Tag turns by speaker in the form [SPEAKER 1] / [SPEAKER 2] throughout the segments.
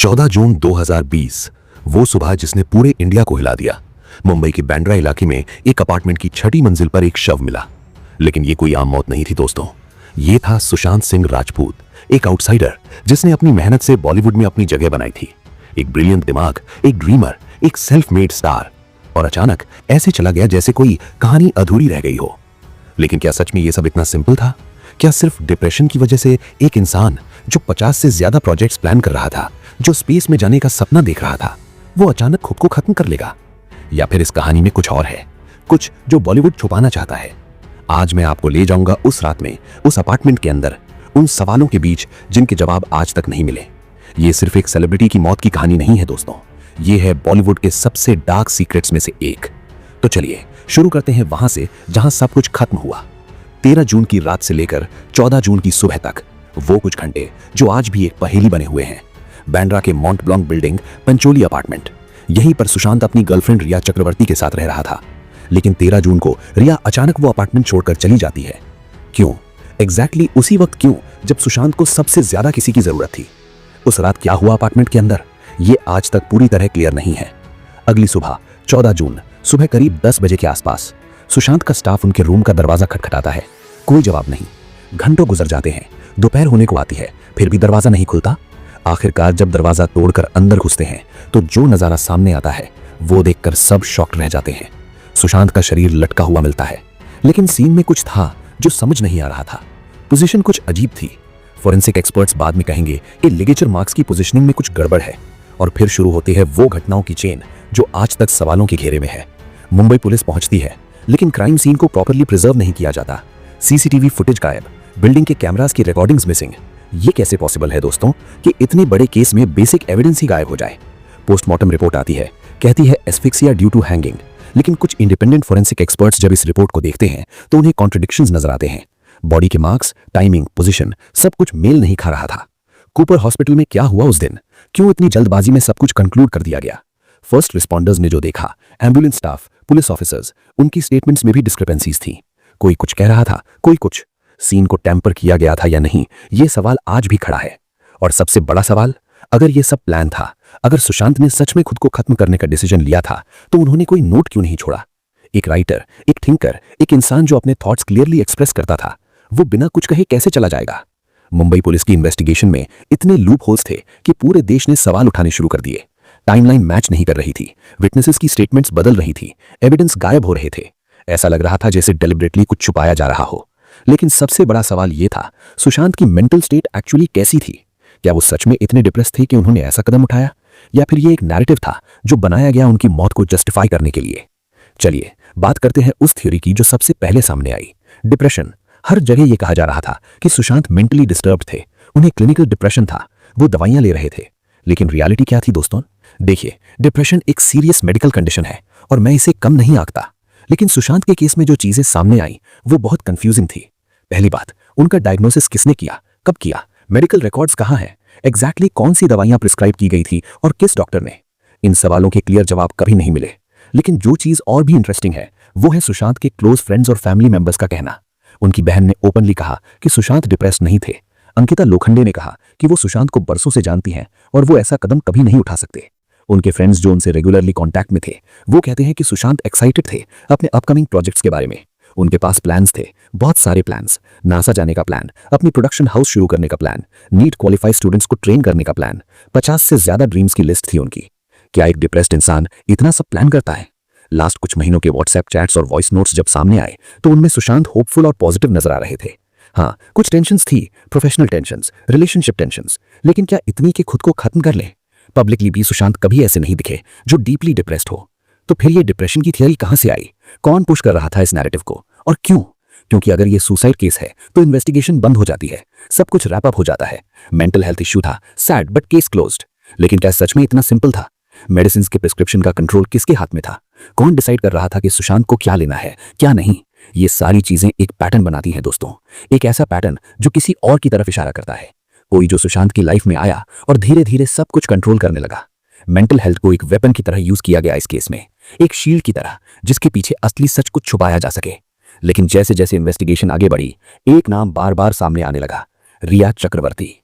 [SPEAKER 1] 14 जून 2020 वो सुबह जिसने पूरे इंडिया को हिला दिया। मुंबई के बांद्रा इलाके में एक अपार्टमेंट की छठी मंजिल पर एक शव मिला। लेकिन ये कोई आम मौत नहीं थी दोस्तों, ये था सुशांत सिंह राजपूत, एक आउटसाइडर जिसने अपनी मेहनत से बॉलीवुड में अपनी जगह बनाई थी। एक ब्रिलियंट दिमाग, एक ड्रीमर, एक सेल्फ मेड स्टार, और अचानक ऐसे चला गया जैसे कोई कहानी अधूरी रह गई हो। लेकिन क्या सच में ये सब इतना सिंपल था? क्या सिर्फ डिप्रेशन की वजह से एक इंसान जो 50 से ज्यादा प्रोजेक्ट्स प्लान कर रहा था, जो स्पेस में जाने का सपना देख रहा था, वो अचानक खुद को खत्म कर लेगा? या फिर इस कहानी में कुछ और है, कुछ जो बॉलीवुड छुपाना चाहता है? आज मैं आपको ले जाऊंगा उस रात में, उस अपार्टमेंट के अंदर, उन सवालों के बीच जिनके जवाब आज तक नहीं मिले। ये सिर्फ एक सेलिब्रिटी की मौत की कहानी नहीं है दोस्तों, ये है बॉलीवुड के सबसे डार्क सीक्रेट्स में से एक। तो चलिए शुरू करते हैं वहां से जहां सब कुछ खत्म हुआ। 13 जून की रात से लेकर 14 जून की सुबह तक, वो कुछ घंटे जो आज भी एक पहेली बने हुए हैं। बांद्रा के मॉन्ट ब्लॉन्क बिल्डिंग, पंचोली अपार्टमेंट, यहीं पर सुशांत अपनी गर्लफ्रेंड रिया चक्रवर्ती के साथ रह रहा था। लेकिन 13 जून को रिया अचानक वो अपार्टमेंट छोड़कर चली जाती है। क्यों? एग्जैक्टली उसी वक्त क्यों जब सुशांत को सबसे ज्यादा किसी की जरूरत थी? उस रात क्या हुआ अपार्टमेंट के अंदर, ये आज तक पूरी तरह क्लियर नहीं है। अगली सुबह 14 जून सुबह करीब 10 बजे के आसपास सुशांत का स्टाफ उनके रूम का दरवाजा खटखटाता है। कोई जवाब नहीं। घंटों गुजर जाते हैं, दोपहर होने को आती है, फिर भी दरवाजा नहीं खुलता। आखिरकार जब दरवाजा तोड़कर अंदर घुसते हैं तो जो नजारा सामने आता है वो देखकर सब शॉक्ड रह जाते हैं। सुशांत का शरीर लटका हुआ मिलता है, लेकिन सीन में कुछ था जो समझ नहीं आ रहा था। पोजीशन कुछ अजीब थी। फोरेंसिक एक्सपर्ट्स बाद में कहेंगे कि लिगेचर मार्क्स की पोजीशनिंग में कुछ गड़बड़ है। और फिर शुरू होती है वो घटनाओं की चेन जो आज तक सवालों के घेरे में है। मुंबई पुलिस पहुंचती है, लेकिन क्राइम सीन को प्रॉपर्ली प्रिजर्व नहीं किया जाता। सीसीटीवी फुटेज गायब, बिल्डिंग के कैमरास की रिकॉर्डिंग्स मिसिंग। ये कैसे पॉसिबल है दोस्तों कि इतने बड़े केस में बेसिक एविडेंस ही गायब हो जाए? पोस्टमार्टम रिपोर्ट आती है, कहती है एस्फिक्सिया ड्यू टू हैंगिंग। लेकिन कुछ इंडिपेंडेंट फोरेंसिक एक्सपर्ट्स जब इस रिपोर्ट को देखते हैं तो उन्हें कॉन्ट्रडिक्शंस नजर आते हैं। बॉडी के मार्क्स, टाइमिंग, पोजीशन सब कुछ मेल नहीं खा रहा था। कूपर हॉस्पिटल में क्या हुआ उस दिन? क्यों इतनी जल्दबाजी में सब कुछ कंक्लूड कर दिया गया? फर्स्ट रिस्पॉन्डर्स ने जो देखा, एम्बुलेंस स्टाफ, पुलिस ऑफिसर्स, उनकी स्टेटमेंट्स में भी डिस्क्रिपेंसीज थी। कोई कुछ कह रहा था, कोई कुछ। सीन को टेम्पर किया गया था या नहीं, ये सवाल आज भी खड़ा है। और सबसे बड़ा सवाल, अगर ये सब प्लान था, अगर सुशांत ने सच में खुद को खत्म करने का डिसीजन लिया था, तो उन्होंने कोई नोट क्यों नहीं छोड़ा? एक राइटर, एक थिंकर, एक इंसान जो अपने थॉट्स क्लियरली एक्सप्रेस करता था, वो बिना कुछ कहे कैसे चला जाएगा? मुंबई पुलिस की इन्वेस्टिगेशन में इतने लूप होल्स थे कि पूरे देश ने सवाल उठाने शुरू कर दिए। टाइमलाइन मैच नहीं कर रही थी, विटनेसेस की स्टेटमेंट्स बदल रही थी, एविडेंस गायब हो रहे थे। ऐसा लग रहा था जैसे डेलिबरेटली कुछ छुपाया जा रहा हो। लेकिन सबसे बड़ा सवाल यह था, सुशांत की मेंटल स्टेट एक्चुअली कैसी थी? क्या वो सच में इतने डिप्रेस थे कि उन्होंने ऐसा कदम उठाया, या फिर ये एक नैरेटिव था जो बनाया गया उनकी मौत को जस्टिफाई करने के लिए? चलिए बात करते हैं उस थ्योरी की जो सबसे पहले सामने आई, डिप्रेशन। हर जगह यह कहा जा रहा था कि सुशांत मेंटली डिस्टर्ब्ड थे, उन्हें क्लिनिकल डिप्रेशन था, वो दवाइयां ले रहे थे। लेकिन रियलिटी क्या थी दोस्तों? देखिए, डिप्रेशन एक सीरियस मेडिकल कंडीशन है और मैं इसे कम नहीं आंकता। लेकिन सुशांत के केस में जो चीजें सामने आई वो बहुत कंफ्यूजिंग थी। पहली बात, उनका डायग्नोसिस किसने किया, कब किया, मेडिकल रिकॉर्ड्स कहां हैं, एग्जैक्टली कौन सी दवाइयां प्रिस्क्राइब की गई थी और किस डॉक्टर ने? इन सवालों के क्लियर जवाब कभी नहीं मिले। लेकिन जो चीज और भी इंटरेस्टिंग है वो है सुशांत के क्लोज फ्रेंड्स और फैमिली मेंबर्स का कहना। उनकी बहन ने ओपनली कहा कि सुशांत डिप्रेस नहीं थे। अंकिता लोखंडे ने कहा कि वो सुशांत को बरसों से जानती हैं और वो ऐसा कदम कभी नहीं उठा सकते। उनके फ्रेंड्स जो उनसे रेगुलरली कांटेक्ट में थे, वो कहते हैं कि सुशांत एक्साइटेड थे अपने अपकमिंग प्रोजेक्ट्स के बारे में। उनके पास प्लान्स थे, बहुत सारे प्लान्स। नासा जाने का प्लान, अपनी प्रोडक्शन हाउस शुरू करने का प्लान, नीट क्वालिफाइड स्टूडेंट्स को ट्रेन करने का प्लान। 50 से ज्यादा ड्रीम्स की लिस्ट थी उनकी। क्या एक डिप्रेस्ड इंसान इतना सब प्लान करता है? लास्ट कुछ महीनों के व्हाट्सएप चैट्स और वॉइस नोट्स जब सामने आए तो उनमें सुशांत होपफुल और पॉजिटिव नजर आ रहे थे। हाँ, कुछ टेंशंस थी, प्रोफेशनल टेंशंस, रिलेशनशिप टेंशंस, लेकिन क्या इतनी कि खुद को खत्म कर ले? पब्लिकली भी सुशांत कभी ऐसे नहीं दिखे जो डीपली डिप्रेस्ड हो। तो फिर ये डिप्रेशन की थियरी कहां से आई? कौन पुश कर रहा था इस नैरेटिव को, और क्यों? क्योंकि अगर ये सुसाइड केस है तो इन्वेस्टिगेशन बंद हो जाती है, सब कुछ रैप अप हो जाता है। मेंटल हेल्थ इश्यू था, सैड बट केस क्लोज्ड। लेकिन क्या सच में इतना सिंपल था? मेडिसिन के प्रिस्क्रिप्शन का कंट्रोल किसके हाथ में था? कौन डिसाइड कर रहा था कि सुशांत को क्या लेना है, क्या नहीं? ये सारी चीजें एक पैटर्न बनाती हैं दोस्तों, एक ऐसा पैटर्न जो किसी और की तरफ इशारा करता है। कोई जो सुशांत की लाइफ में आया और धीरे धीरे सब कुछ कंट्रोल करने लगा। मेंटल हेल्थ को एक वेपन की तरह यूज किया गया इस केस में, एक शील्ड की तरह जिसके पीछे असली सच कुछ छुपाया जा सके। लेकिन जैसे जैसे इन्वेस्टिगेशन आगे बढ़ी, एक नाम बार बार सामने आने लगा, रिया चक्रवर्ती।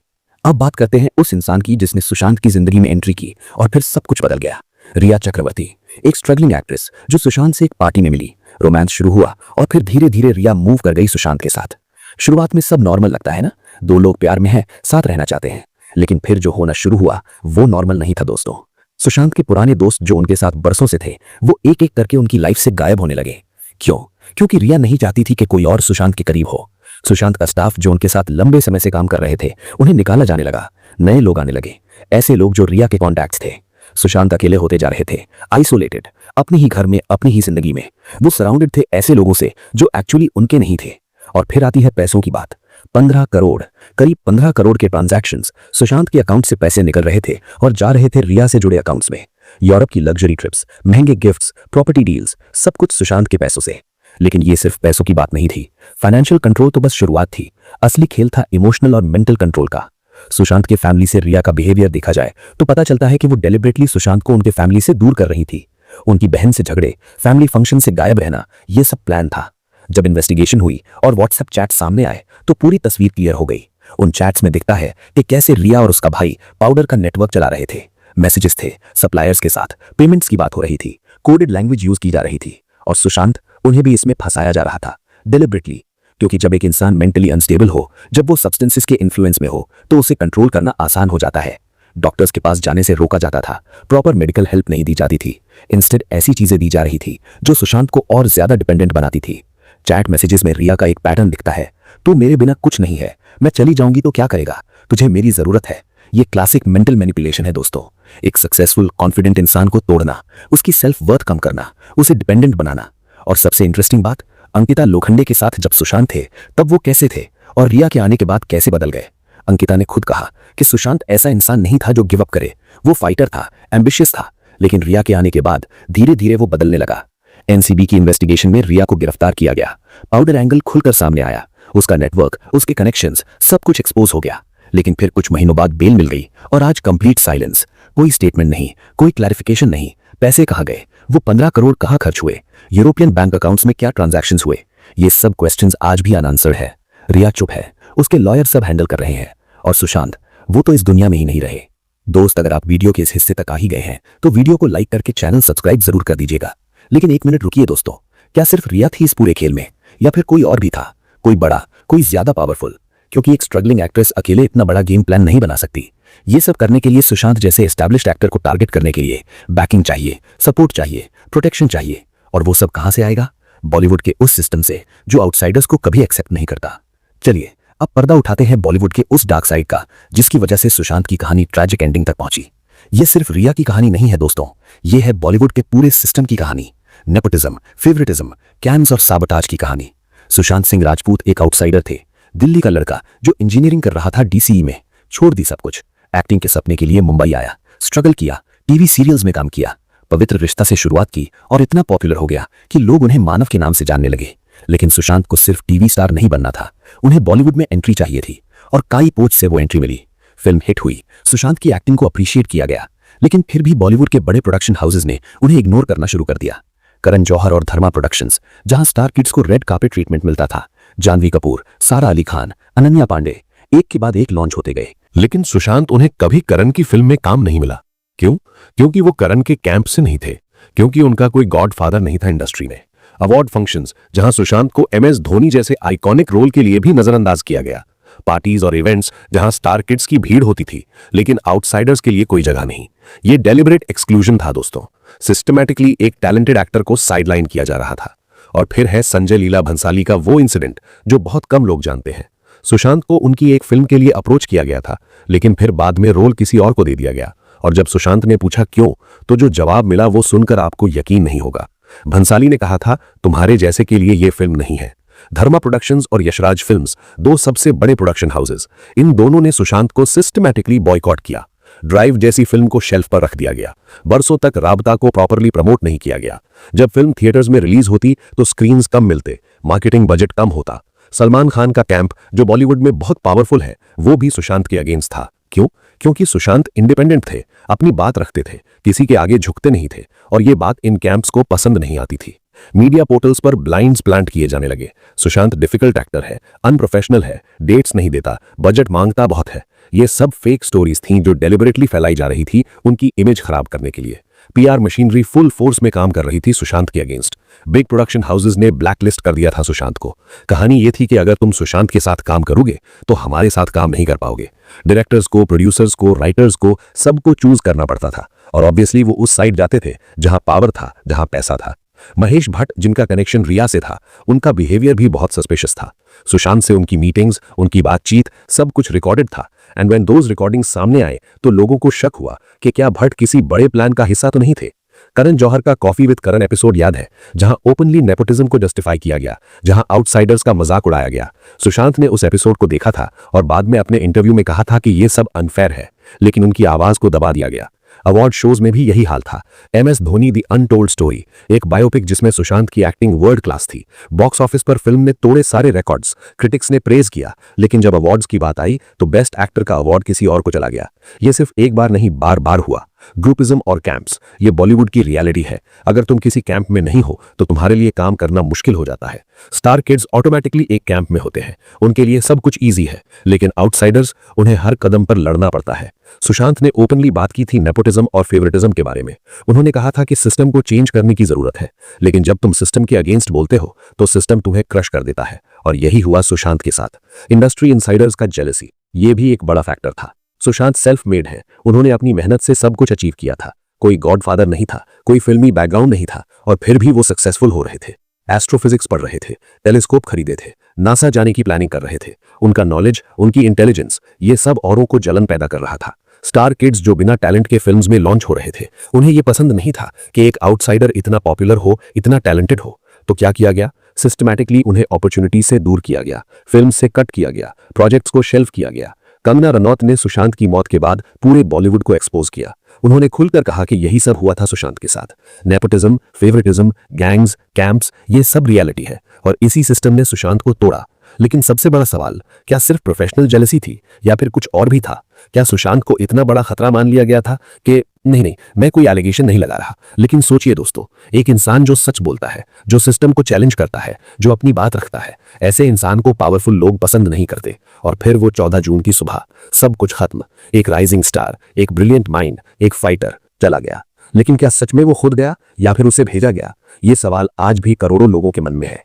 [SPEAKER 2] अब बात करते हैं उस इंसान की जिसने सुशांत की जिंदगी में एंट्री की और फिर सब कुछ बदल गया। रिया चक्रवर्ती, एक स्ट्रगलिंग एक्ट्रेस जो सुशांत से एक पार्टी में मिली। रोमांस शुरू हुआ और फिर धीरे धीरे रिया मूव कर गई सुशांत के साथ। शुरुआत में सब नॉर्मल लगता है ना, दो लोग प्यार में हैं, साथ रहना चाहते हैं। लेकिन फिर जो होना शुरू हुआ वो नॉर्मल नहीं था दोस्तों। सुशांत के पुराने दोस्त जो उनके साथ बरसों से थे वो एक एक करके उनकी लाइफ से गायब होने लगे। क्यों? क्योंकि रिया नहीं चाहती थी कि कोई और सुशांत के करीब हो। सुशांत का स्टाफ जो उनके साथ लंबे समय से काम कर रहे थे उन्हें निकाला जाने लगा। नए लोग आने लगे, ऐसे लोग जो रिया के कॉन्टैक्ट्स थे। सुशांत अकेले होते जा रहे थे, आइसोलेटेड, अपने ही घर में, अपनी ही जिंदगी में। वो सराउंडेड थे ऐसे लोगों से जो एक्चुअली उनके नहीं थे। और फिर आती है पैसों की बात। 15 करोड़, करीब 15 करोड़ के ट्रांजैक्शंस सुशांत के अकाउंट से पैसे निकल रहे थे और जा रहे थे रिया से जुड़े अकाउंट्स में। यूरोप की लग्जरी ट्रिप्स, महंगे गिफ्ट्स, प्रॉपर्टी डील्स, सब कुछ सुशांत के पैसों से। लेकिन ये सिर्फ पैसों की बात नहीं थी। फाइनेंशियल कंट्रोल तो बस शुरुआत थी, असली खेल था इमोशनल और मेंटल कंट्रोल का। सुशांत के फैमिली से रिया का बिहेवियर देखा जाए तो पता चलता है कि वो डेलिबरेटली सुशांत को उनके फैमिली से दूर कर रही थी। उनकी बहन से झगड़े, फैमिली फंक्शन से गायब रहना, ये सब प्लान था। जब इन्वेस्टिगेशन हुई और व्हाट्सएप चैट सामने आए तो पूरी तस्वीर क्लियर हो गई। उन चैट्स में दिखता है कि कैसे रिया और उसका भाई पाउडर का नेटवर्क चला रहे थे। मैसेजेस थे, सप्लायर्स के साथ पेमेंट्स की बात हो रही थी, कोडेड लैंग्वेज यूज की जा रही थी और सुशांत उन्हें भी इसमें फंसाया जा रहा था डिलिबरेटली। क्योंकि जब एक इंसान मेंटली अनस्टेबल हो, जब वो सब्सटेंसेस के इन्फ्लुएंस में हो तो उसे कंट्रोल करना आसान हो जाता है। डॉक्टर्स के पास जाने से रोका जाता था, प्रॉपर मेडिकल हेल्प नहीं दी जाती थी। इंस्टेड ऐसी चीजें दी जा रही थी जो सुशांत को और ज्यादा डिपेंडेंट बनाती थी। चैट मैसेजेस में रिया का एक पैटर्न दिखता है, तू मेरे बिना कुछ नहीं है, मैं चली जाऊंगी तो क्या करेगा, तुझे मेरी जरूरत है। ये क्लासिक मेंटल मैनिपुलेशन है दोस्तों। एक सक्सेसफुल कॉन्फिडेंट इंसान को तोड़ना, उसकी सेल्फ वर्थ कम करना, उसे डिपेंडेंट बनाना। और सबसे इंटरेस्टिंग बात, अंकिता लोखंडे के साथ जब सुशांत थे तब वो कैसे थे और रिया के आने के बाद कैसे बदल गए। अंकिता ने खुद कहा कि सुशांत ऐसा इंसान नहीं था जो गिव अप करे, वो फाइटर था, एम्बिशियस था। लेकिन रिया के आने के बाद धीरे धीरे वो बदलने लगा। एनसीबी की इन्वेस्टिगेशन में रिया को गिरफ्तार किया गया। पाउडर एंगल खुलकर सामने आया, उसका नेटवर्क, उसके कनेक्शंस, सब कुछ एक्सपोज हो गया। लेकिन फिर कुछ महीनों बाद बेल मिल गई और आज कंप्लीट साइलेंस। कोई स्टेटमेंट नहीं, कोई क्लैरिफिकेशन नहीं। पैसे कहाँ गए, वो 15 करोड़ कहाँ खर्च हुए, यूरोपियन बैंक अकाउंट्स में क्या ट्रांजैक्शंस हुए, ये सब क्वेश्चंस आज भी अनआंसर्ड है। रिया चुप है, उसके लॉयर सब हैंडल कर रहे हैं और सुशांत, वो तो इस दुनिया में ही नहीं रहे। दोस्त, अगर आप वीडियो के इस हिस्से तक आ ही गए हैं तो वीडियो को लाइक करके चैनल सब्सक्राइब जरूर कर दीजिएगा। लेकिन एक मिनट रुकिए दोस्तों, क्या सिर्फ रिया थी इस पूरे खेल में या फिर कोई और भी था, कोई बड़ा, कोई ज्यादा पावरफुल? क्योंकि एक स्ट्रगलिंग एक्ट्रेस अकेले इतना बड़ा गेम प्लान नहीं बना सकती। ये सब करने के लिए सुशांत जैसे एस्टैब्लिश्ड एक्टर को टारगेट करने के लिए बैकिंग चाहिए, सपोर्ट चाहिए, प्रोटेक्शन चाहिए। और वो सब कहां से आएगा? बॉलीवुड के उस सिस्टम से जो आउटसाइडर्स को कभी एक्सेप्ट नहीं करता। चलिए अब पर्दा उठाते हैं बॉलीवुड के उस डार्क साइड का जिसकी वजह से सुशांत की कहानी ट्रैजिक एंडिंग तक पहुंची। ये सिर्फ रिया की कहानी नहीं है दोस्तों, ये है बॉलीवुड के पूरे सिस्टम की कहानी। नेपोटिज्म, फेवरेटिज्म, कैम्स और साबोटाज की कहानी। सुशांत सिंह राजपूत एक आउटसाइडर थे, दिल्ली का लड़का जो इंजीनियरिंग कर रहा था डीसीई में। छोड़ दी सब कुछ, एक्टिंग के सपने के लिए मुंबई आया, स्ट्रगल किया, टीवी सीरियल्स में काम किया, पवित्र रिश्ता से शुरुआत की और इतना पॉपुलर हो गया कि लोग उन्हें मानव के नाम से जानने लगे। लेकिन सुशांत को सिर्फ टीवी स्टार नहीं बनना था, उन्हें बॉलीवुड में एंट्री चाहिए थी और काई पोच से वो एंट्री मिली। फिल्म हिट हुई, सुशांत की एक्टिंग को अप्रिशिएट किया गया। लेकिन फिर भी बॉलीवुड के बड़े प्रोडक्शन हाउसेज ने उन्हें इग्नोर करना शुरू कर दिया। करण जौहर और धर्मा प्रोडक्शंस, जहां स्टार किड्स को रेड कार्पेट ट्रीटमेंट मिलता था, जानवी कपूर, सारा अली खान, अनन्या पांडे, एक के बाद एक लॉन्च होते गए।
[SPEAKER 1] लेकिन सुशांत उन्हें कभी करण की फिल्म में काम नहीं मिला। क्यों? क्योंकि वो करण के कैंप से नहीं थे, क्योंकि उनका कोई गॉडफादर नहीं था इंडस्ट्री में। अवार्ड फंक्शंस, जहां सुशांत को एमएस धोनी जैसे आइकॉनिक रोल के लिए भी नजरअंदाज किया गया। पार्टीज और इवेंट्स जहां स्टार किड्स की भीड़ होती थी, लेकिन आउटसाइडर्स के लिए कोई जगह नहीं। ये डेलिबरेट एक्सक्लूजन था दोस्तों। सिस्टमैटिकली एक टैलेंटेड एक्टर को साइडलाइन किया जा रहा था। और फिर है संजय लीला भंसाली का वो इंसिडेंट जो बहुत कम लोग जानते हैं। सुशांत को उनकी एक फिल्म के लिए अप्रोच किया गया था, लेकिन फिर बाद में रोल किसी और को दे दिया गया। और जब सुशांत ने पूछा क्यों, तो जो जवाब मिला वो सुनकर आपको यकीन नहीं होगा। भंसाली ने कहा था, तुम्हारे जैसे के लिए ये फिल्म नहीं है। धर्मा प्रोडक्शंस और यशराज फिल्म्स, दो सबसे बड़े प्रोडक्शन हाउसेस, इन दोनों ने सुशांत को सिस्टमैटिकली बॉयकॉट किया। ड्राइव जैसी फिल्म को शेल्फ पर रख दिया गया। बरसों तक राबता को प्रॉपरली प्रमोट नहीं किया गया। जब फिल्म थिएटर्स में रिलीज होती तो स्क्रीन्स कम मिलते, मार्केटिंग बजट कम होता। सलमान खान का कैंप, जो बॉलीवुड में बहुत पावरफुल है, वो भी सुशांत के अगेंस्ट था। क्यों? क्योंकि सुशांत इंडिपेंडेंट थे, अपनी बात रखते थे, किसी के आगे झुकते नहीं थे और ये बात इन कैंप्स को पसंद नहीं आती थी। मीडिया पोर्टल्स पर ब्लाइंड्स प्लांट किए जाने लगे। सुशांत डिफिकल्ट एक्टर है, अनप्रोफेशनल है, डेट्स नहीं देता, बजट मांगता बहुत है। ये सब फेक स्टोरीज थीं जो डेलिबरेटली फैलाई जा रही थी उनकी इमेज खराब करने के लिए। पीआर मशीनरी फुल फोर्स में काम कर रही थी सुशांत के अगेंस्ट। बिग प्रोडक्शन हाउसेज ने ब्लैकलिस्ट कर दिया था सुशांत को। कहानी ये थी कि अगर तुम सुशांत के साथ काम करोगे तो हमारे साथ काम नहीं कर पाओगे। डायरेक्टर्स को, प्रोड्यूसर्स को, राइटर्स को, सबको चूज करना पड़ता था और ऑब्वियसली वो उस साइड जाते थे जहां पावर था, जहां पैसा था। महेश भट्ट, जिनका कनेक्शन रिया से था, उनका बिहेवियर भी बहुत सस्पिशियस था। सुशांत से उनकी मीटिंग्स, उनकी बातचीत, सब कुछ रिकॉर्डेड था। एंड व्हेन दोज रिकॉर्डिंग्स सामने आए तो लोगों को शक हुआ कि क्या भट्ट किसी बड़े प्लान का हिस्सा तो नहीं थे। करण जौहर का कॉफी विद करण एपिसोड याद है, जहां ओपनली नेपोटिज्म को जस्टिफाई किया गया, जहां आउटसाइडर्स का मजाक उड़ाया गया। सुशांत ने उस एपिसोड को देखा था और बाद में अपने इंटरव्यू में कहा था कि यह सब अनफेयर है, लेकिन उनकी आवाज को दबा दिया गया। अवार्ड शोज में भी यही हाल था। MS Dhoni the untold story, एक बायोपिक जिसमें सुशांत की एक्टिंग वर्ल्ड क्लास थी। बॉक्स ऑफिस पर फिल्म ने तोड़े सारे रिकॉर्ड्स, क्रिटिक्स ने प्रेज किया, लेकिन जब अवार्ड्स की बात आई तो बेस्ट एक्टर का अवार्ड किसी और को चला गया। यह सिर्फ एक बार नहीं, बार बार हुआ। ग्रुपिज्म और कैंप्स, ये बॉलीवुड की रियलिटी है। अगर तुम किसी कैंप में नहीं हो तो तुम्हारे लिए काम करना मुश्किल हो जाता है। स्टार किड्स ऑटोमेटिकली एक कैंप में होते हैं, उनके लिए सब कुछ ईजी है, लेकिन आउटसाइडर्स, उन्हें हर कदम पर लड़ना पड़ता है। सुशांत ने ओपनली बात की थी नेपोटिज्म और फेवरेटिज्म के बारे में। उन्होंने कहा था कि सिस्टम को चेंज करने की जरूरत है, लेकिन जब तुम सिस्टम के अगेंस्ट बोलते हो तो सिस्टम तुम्हें क्रश कर देता है, और यही हुआ सुशांत के साथ। इंडस्ट्री इनसाइडर्स का जेलसी, ये भी एक बड़ा फैक्टर था। सुशांत सेल्फ मेड है, उन्होंने अपनी मेहनत से सब कुछ अचीव किया था। कोई गॉडफादर नहीं था, कोई फिल्मी बैकग्राउंड नहीं था, और फिर भी वो सक्सेसफुल हो रहे थे। एस्ट्रोफिजिक्स पढ़ रहे थे, टेलीस्कोप खरीदे थे, नासा जाने की प्लानिंग कर रहे थे। उनका नॉलेज, उनकी इंटेलिजेंस, ये सब औरों को जलन पैदा कर रहा था। स्टार किड्स जो बिना टैलेंट के फिल्म्स में लॉन्च हो रहे थे, उन्हें यह पसंद नहीं था कि एक आउटसाइडर इतना पॉपुलर हो, इतना टैलेंटेड हो। तो क्या किया गया? सिस्टमैटिकली उन्हें अपॉर्चुनिटी से दूर किया गया, फिल्म से कट किया गया, प्रोजेक्ट्स को शेल्फ किया गया। कंगना रनौत ने सुशांत की मौत के बाद पूरे बॉलीवुड को एक्सपोज किया। उन्होंने खुलकर कहा कि यही सब हुआ था सुशांत के साथ। नेपोटिज्म, फेवरेटिज्म, गैंग्स, कैंप्स, ये सब रियलिटी है और इसी सिस्टम ने सुशांत को तोड़ा। लेकिन सबसे बड़ा सवाल, क्या सिर्फ प्रोफेशनल जेलसी थी या फिर कुछ और भी था? क्या सुशांत को इतना बड़ा खतरा मान लिया गया था कि नहीं, मैं कोई एलिगेशन नहीं लगा रहा, लेकिन सोचिए दोस्तों, एक इंसान जो सच बोलता है, जो सिस्टम को चैलेंज करता है, जो अपनी बात रखता है, ऐसे इंसान को पावरफुल लोग पसंद नहीं करते। और फिर वो 14 जून की सुबह, सब कुछ खत्म। एक राइजिंग स्टार, एक ब्रिलियंट माइंड, एक फाइटर चला गया। लेकिन क्या सच में वो खुद गया या फिर उसे भेजा गया? ये सवाल आज भी करोड़ों लोगों के मन में है।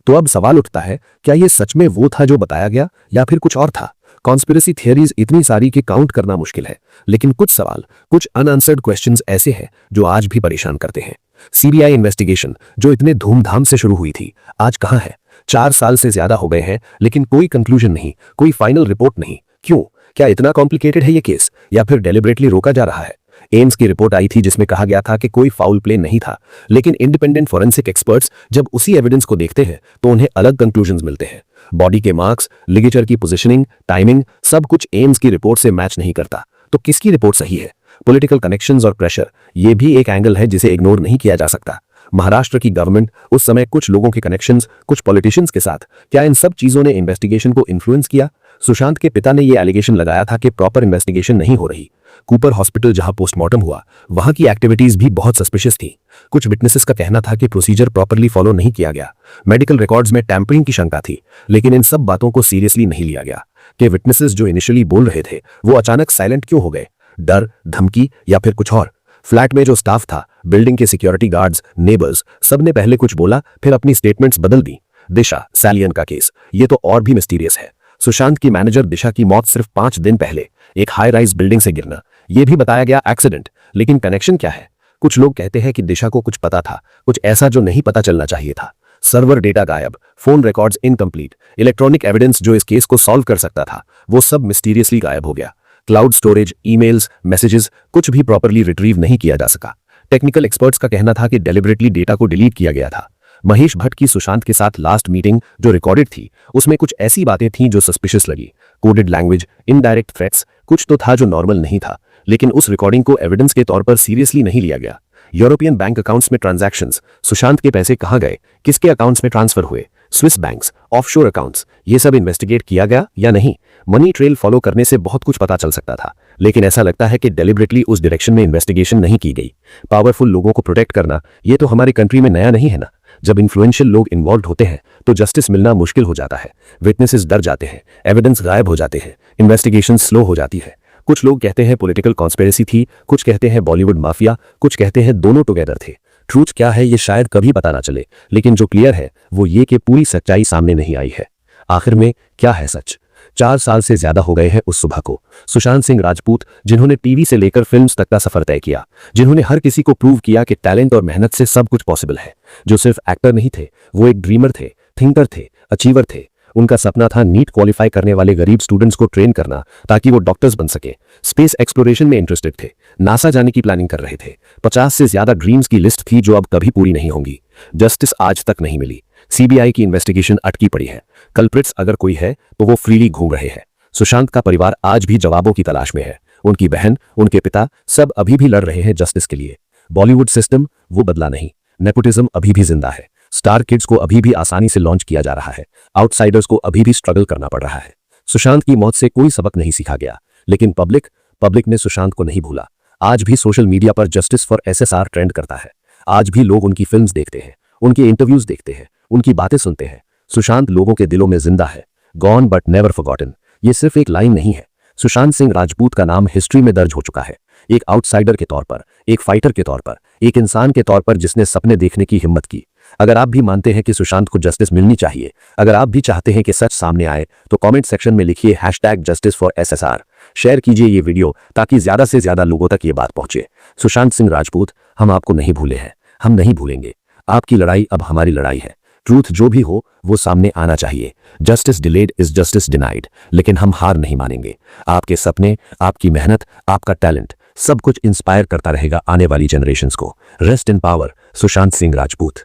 [SPEAKER 1] तो अब सवाल उठता है, क्या ये सच में वो था जो बताया गया या फिर कुछ और था? कॉन्स्पिरेसी थियरीज इतनी सारी कि काउंट करना मुश्किल है, लेकिन कुछ सवाल, कुछ अनआंसर्ड क्वेश्चंस ऐसे हैं जो आज भी परेशान करते हैं। सीबीआई इन्वेस्टिगेशन जो इतने धूमधाम से शुरू हुई थी, आज कहां है? 4 साल से ज्यादा हो गए हैं, लेकिन कोई कंक्लूजन नहीं, कोई फाइनल रिपोर्ट नहीं। क्यों? क्या इतना कॉम्प्लिकेटेड है ये केस या फिर डेलिबरेटली रोका जा रहा है? एम्स की रिपोर्ट आई थी जिसमें कहा गया था कि कोई फाउल प्ले नहीं था, लेकिन इंडिपेंडेंट फॉरेंसिक एक्सपर्ट्स जब उसी एविडेंस को देखते हैं तो उन्हें अलग कंक्लूजन्स मिलते हैं। बॉडी के मार्क्स, लिगेचर की पोजीशनिंग, टाइमिंग, सब कुछ एम्स की रिपोर्ट से मैच नहीं करता। तो किसकी रिपोर्ट सही है? पॉलिटिकल कनेक्शंस और प्रेशर, ये भी एक एंगल है जिसे इग्नोर नहीं किया जा सकता। महाराष्ट्र की गवर्नमेंट, उस समय कुछ लोगों के कनेक्शंस, कुछ पॉलिटिशियंस के साथ, क्या इन सब चीजों ने इन्वेस्टिगेशन को इन्फ्लुएंस किया? सुशांत के पिता ने यह एलिगेशन लगाया था कि प्रॉपर इन्वेस्टिगेशन नहीं हो रही। कूपर हॉस्पिटल जहां पोस्टमार्टम हुआ, वहां की एक्टिविटीज भी बहुत सस्पिशियस थी। कुछ विटनेसेस का कहना था कि प्रोसीजर प्रॉपरली फॉलो नहीं किया गया। मेडिकल रिकॉर्ड्स में टैंपरिंग की शंका थी, लेकिन इन सब बातों को सीरियसली नहीं लिया गया। कि विटनेसेस जो इनिशियली बोल रहे थे वो अचानक साइलेंट क्यों हो गए? डर, धमकी या फिर कुछ और? फ्लैट में जो स्टाफ था, बिल्डिंग के सिक्योरिटी गार्ड्स, नेबर्स, सबने पहले कुछ बोला, फिर अपनी स्टेटमेंट्स बदल दी। दिशा सालियन का केस, ये तो और भी मिस्टीरियस है। सुशांत की मैनेजर दिशा की मौत सिर्फ 5 दिन पहले, एक हाई राइज बिल्डिंग से गिरना, यह भी बताया गया एक्सीडेंट, लेकिन कनेक्शन क्या है? कुछ लोग कहते हैं कि दिशा को कुछ पता था, कुछ ऐसा जो नहीं पता चलना चाहिए था। सर्वर डेटा गायब, phone records incomplete, electronic evidence जो इस केस को सॉल्व कर सकता था, वो सब मिस्टीरियसली गायब हो गया। क्लाउड स्टोरेज, ईमेल्स, मैसेजेस, कुछ भी प्रॉपरली रिट्रीव नहीं किया जा सका। टेक्निकल एक्सपर्ट्स का कहना था कि डेलिबरेटली डेटा को डिलीट किया गया था। महेश भट्ट की सुशांत के साथ लास्ट मीटिंग जो रिकॉर्डेड थी, उसमें कुछ ऐसी बातें थीं जो सस्पिशियस लगी। कोडेड लैंग्वेज, इनडायरेक्ट थ्रेट्स, कुछ तो था जो नॉर्मल नहीं था, लेकिन उस रिकॉर्डिंग को एविडेंस के तौर पर सीरियसली नहीं लिया गया। यूरोपियन बैंक अकाउंट्स में ट्रांजैक्शंस, सुशांत के पैसे कहां गए, किसके अकाउंट्स में ट्रांसफर हुए, स्विस बैंक्स, ऑफशोर अकाउंट्स, ये सब इन्वेस्टिगेट किया गया या नहीं? मनी ट्रेल फॉलो करने से बहुत कुछ पता चल सकता था, लेकिन ऐसा लगता है कि डेलिबरेटली उस डायरेक्शन में इन्वेस्टिगेशन नहीं की गई। पावरफुल लोगों को प्रोटेक्ट करना, ये तो हमारी कंट्री में नया नहीं है ना,
[SPEAKER 2] जब इन्फ्लुएंशियल लोग इन्वॉल्व होते हैं तो जस्टिस मिलना मुश्किल हो जाता है। विटनेसेस डर जाते हैं, एविडेंस गायब हो जाते हैं, इन्वेस्टिगेशन स्लो हो जाती है। कुछ लोग कहते हैं पॉलिटिकल कॉन्स्पिरेसी थी, कुछ कहते हैं बॉलीवुड माफिया, कुछ कहते हैं दोनों टुगेदर थे। ट्रूथ क्या है ये शायद कभी पता ना चले, लेकिन जो क्लियर है वो ये कि पूरी सच्चाई सामने नहीं आई है। आखिर में क्या है सच? 4 साल से ज्यादा हो गए हैं उस सुबह को। सुशांत सिंह राजपूत, जिन्होंने टीवी से लेकर फिल्म्स तक का सफर तय किया, जिन्होंने हर किसी को प्रूव किया कि टैलेंट और मेहनत से सब कुछ पॉसिबल है, जो सिर्फ एक्टर नहीं थे, वो एक ड्रीमर थे, थिंकर थे, अचीवर थे। उनका सपना था नीट क्वालिफाई करने वाले गरीब स्टूडेंट्स को ट्रेन करना ताकि वो डॉक्टर्स बन सके। स्पेस एक्सप्लोरेशन में इंटरेस्टेड थे, नासा जाने की प्लानिंग कर रहे थे। 50 से ज्यादा ड्रीम्स की लिस्ट थी जो अब कभी पूरी नहीं होंगी। जस्टिस आज तक नहीं मिली। सीबीआई की इन्वेस्टिगेशन अटकी पड़ी है। कल्प्रिट्स अगर कोई है तो वो फ्रीली घूम रहे हैं। सुशांत का परिवार आज भी जवाबों की तलाश में है। उनकी बहन, उनके पिता सब अभी भी लड़ रहे हैं जस्टिस के लिए। बॉलीवुड सिस्टम वो बदला नहीं। नेपोटिज्म अभी भी जिंदा है। स्टार किड्स को अभी भी आसानी से लॉन्च किया जा रहा है। आउटसाइडर्स को अभी भी स्ट्रगल करना पड़ रहा है। सुशांत की मौत से कोई सबक नहीं सीखा गया, लेकिन पब्लिक ने सुशांत को नहीं भूला। आज भी सोशल मीडिया पर जस्टिस फॉर एसएसआर ट्रेंड करता है। आज भी लोग उनकी फिल्म्स देखते हैं, उनके इंटरव्यूज देखते हैं, उनकी बातें सुनते हैं। सुशांत लोगों के दिलों में जिंदा है। गॉन बट नेवर फॉरगॉटन, ये सिर्फ एक लाइन नहीं है। सुशांत सिंह राजपूत का नाम हिस्ट्री में दर्ज हो चुका है। एक आउटसाइडर के तौर पर, एक फाइटर के तौर पर, एक इंसान के तौर पर जिसने सपने देखने की हिम्मत की। अगर आप भी मानते हैं कि सुशांत को जस्टिस मिलनी चाहिए, अगर आप भी चाहते हैं कि सच सामने आए, तो कमेंट सेक्शन में लिखिए #JusticeForSSR। शेयर कीजिए ये वीडियो ताकि ज्यादा से ज्यादा लोगों तक ये बात पहुंचे। सुशांत सिंह राजपूत, हम आपको नहीं भूले हैं, हम नहीं भूलेंगे। आपकी लड़ाई अब हमारी लड़ाई है। ट्रूथ जो भी हो वो सामने आना चाहिए। Justice delayed is justice denied, लेकिन हम हार नहीं मानेंगे। आपके सपने, आपकी मेहनत, आपका टैलेंट सब कुछ इंस्पायर करता रहेगा आने वाली जनरेशंस को। Rest in power Sushant Singh Rajput.